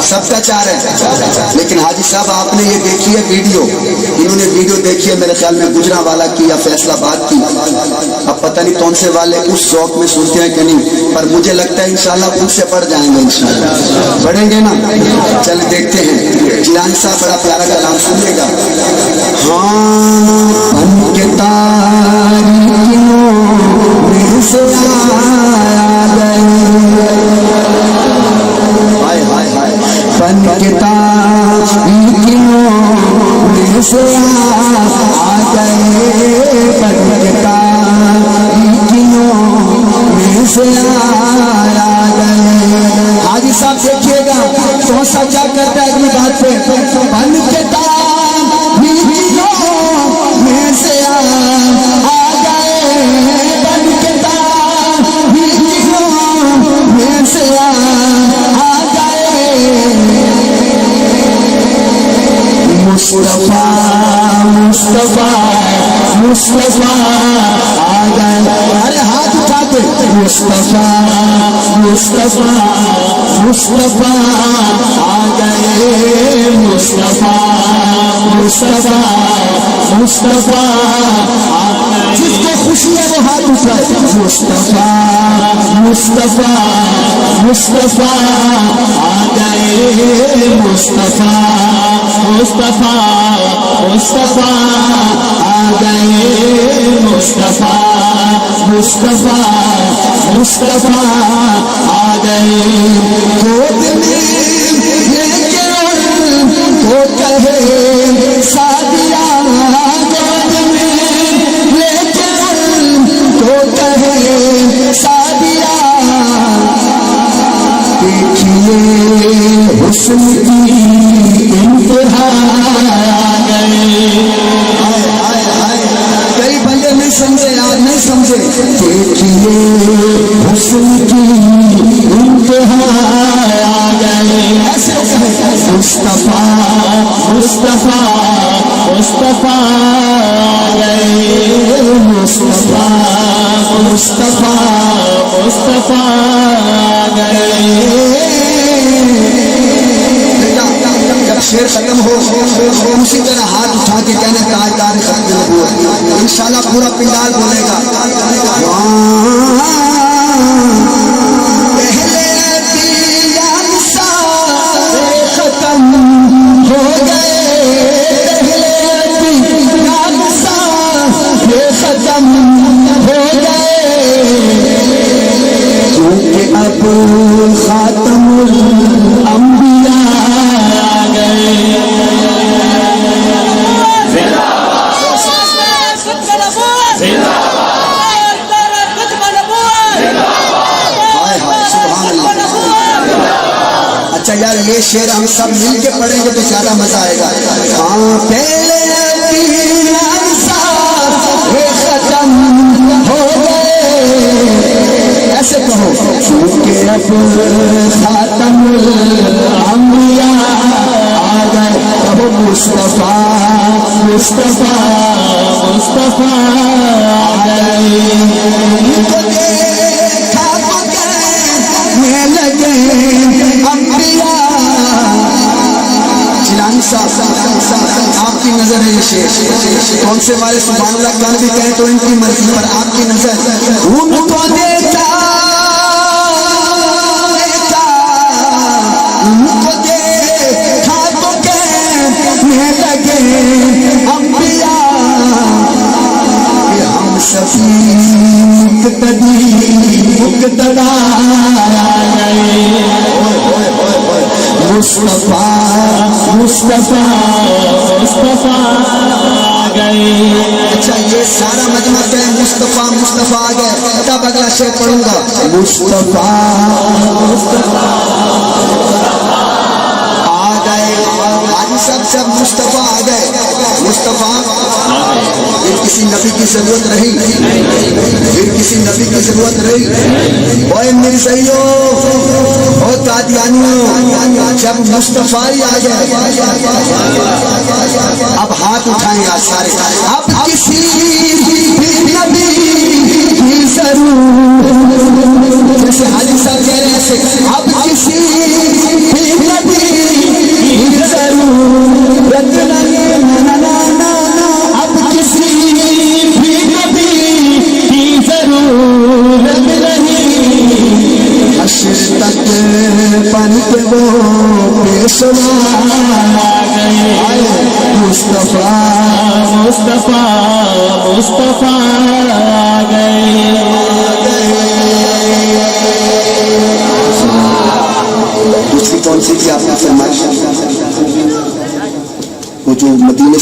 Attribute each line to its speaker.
Speaker 1: سب کا چار ہے، لیکن حاجی صاحب آپ نے یہ دیکھی ہے ویڈیو، انہوں نے ویڈیو دیکھی ہے میرے خیال میں گجرانوالہ کی یا فیصل آباد کی، اب پتہ نہیں کون سے والے اس ذوق میں سنتے ہیں کہ نہیں، پر مجھے لگتا ہے انشاءاللہ ان سے پڑھ جائیں گے، انشاءاللہ پڑھیں گے نا۔ چل دیکھتے ہیں، جیلانی صاحب بڑا پیارا کلام سنیے گا۔ ہاں ان کے تاریکیوں میں سے آیا گئے، ہائے ہائے ہائے، بن کے تاریکیوں میں سے آ گئے، بن کے تاریکیوں میں سے آیا گئے۔ حاجی صاحب دیکھیے گا کون سا کیا کرتا ہے اگلی بات پہ، بن کے تاریکیوں میں سے آ گئے، بن کے تاریکیوں میں سے آ گئے، مصطفیٰ مصطفیٰ مصطفیٰ آ گئے، ارے ہاتھ اٹھا کے مصطفیٰ مصطفیٰ مصطفیٰ آ گئے، مصطفیٰ مصطفیٰ مصطفیٰ آ گئے، جس کو خوشی ہے وہ ہاتھ اٹھائے، مصطفیٰ مصطفیٰ مصطفیٰ آ گئے، مصطفیٰ مصطفیٰ مصطفیٰ آ گئے، مصطفیٰ مصطفیٰ مصطفیٰ آ گئے، گود میں لے کے ان کو کہے سادیا، گود میں لے کے ان کو کہے سادیا، دیکھیے حسن کی انتہا آ گئے، کئی بندے نہیں سمجھے یار، نہیں سمجھے، دیکھیے حسن کی انتہا آ گئے، ایسے مصطفیٰ مصطفیٰ مصطفیٰ آ گئے، مصطفیٰ مصطفیٰ مصطفیٰ آ گئے۔ جب شعر ختم ہو اسی طرح ہاتھ اٹھا کے کہنا تاجدار ختم نبوت، انشاءاللہ پورا پنڈال بولے گا، پہلے دیان سارے ختم ہو گئے، پہلے دیان سارے ختم ہو گئے، کیونکہ اب خاتم الانبیاء آ گئے۔ اچھا یار یہ شعر ہم سب مل کے پڑھیں گے تو زیادہ مزہ آئے گا۔ ہاں پہلے دیان سارے ختم ہو گئے، ایسے کہو، کیونکہ اب خاتم الانبیاء آ گئے، کہو مصطفیٰ مصطفیٰ مصطفیٰ آ گئے، ان کو دیکھا تو کہنے لگے انبیاء۔ جیلانی صاحب آپ کی نظر ہے یہ شعر، کون سے والے سبحان اللہ کان بھی کہیں تو ان کی مرضی پر آپ کی نظر، ان کو دیکھا ان کو دیکھا تو کہنے لگے انبیاء، کہ ہم سبھی مقتدا آ گئے، مصطفیٰ مصطفیٰ مصطفیٰ آ گئے۔ اچھا یہ سارا مجمع کہے مصطفیٰ مصطفیٰ آ گئے، تب اگلا شعر پڑھوں گا، مصطفیٰ مصطفیٰ آ گئے۔ حاجی صاحب جب مصطفیٰ آ گئے، مصطفیٰ پھر کسی نبی کی ضرورت رہی، پھر کسی نبی کی ضرورت رہی، اوے میری صحیحو او قادیانیوں، جب مصطفیٰ ہی آ گئے، اب ہاتھ اٹھائیں آج سارے، اب کسی بھی نبی کی ضرورت، جیسے حاجی صاحب کہہ رہے ہیں اب کسی بھی نبی پیشوا
Speaker 2: گئے
Speaker 1: مصطفیٰ
Speaker 2: مصطفیٰ مصطفیٰ گئے
Speaker 1: دوسری کون سی تھی آپ نے فرمائش؟ وہ جو مدینے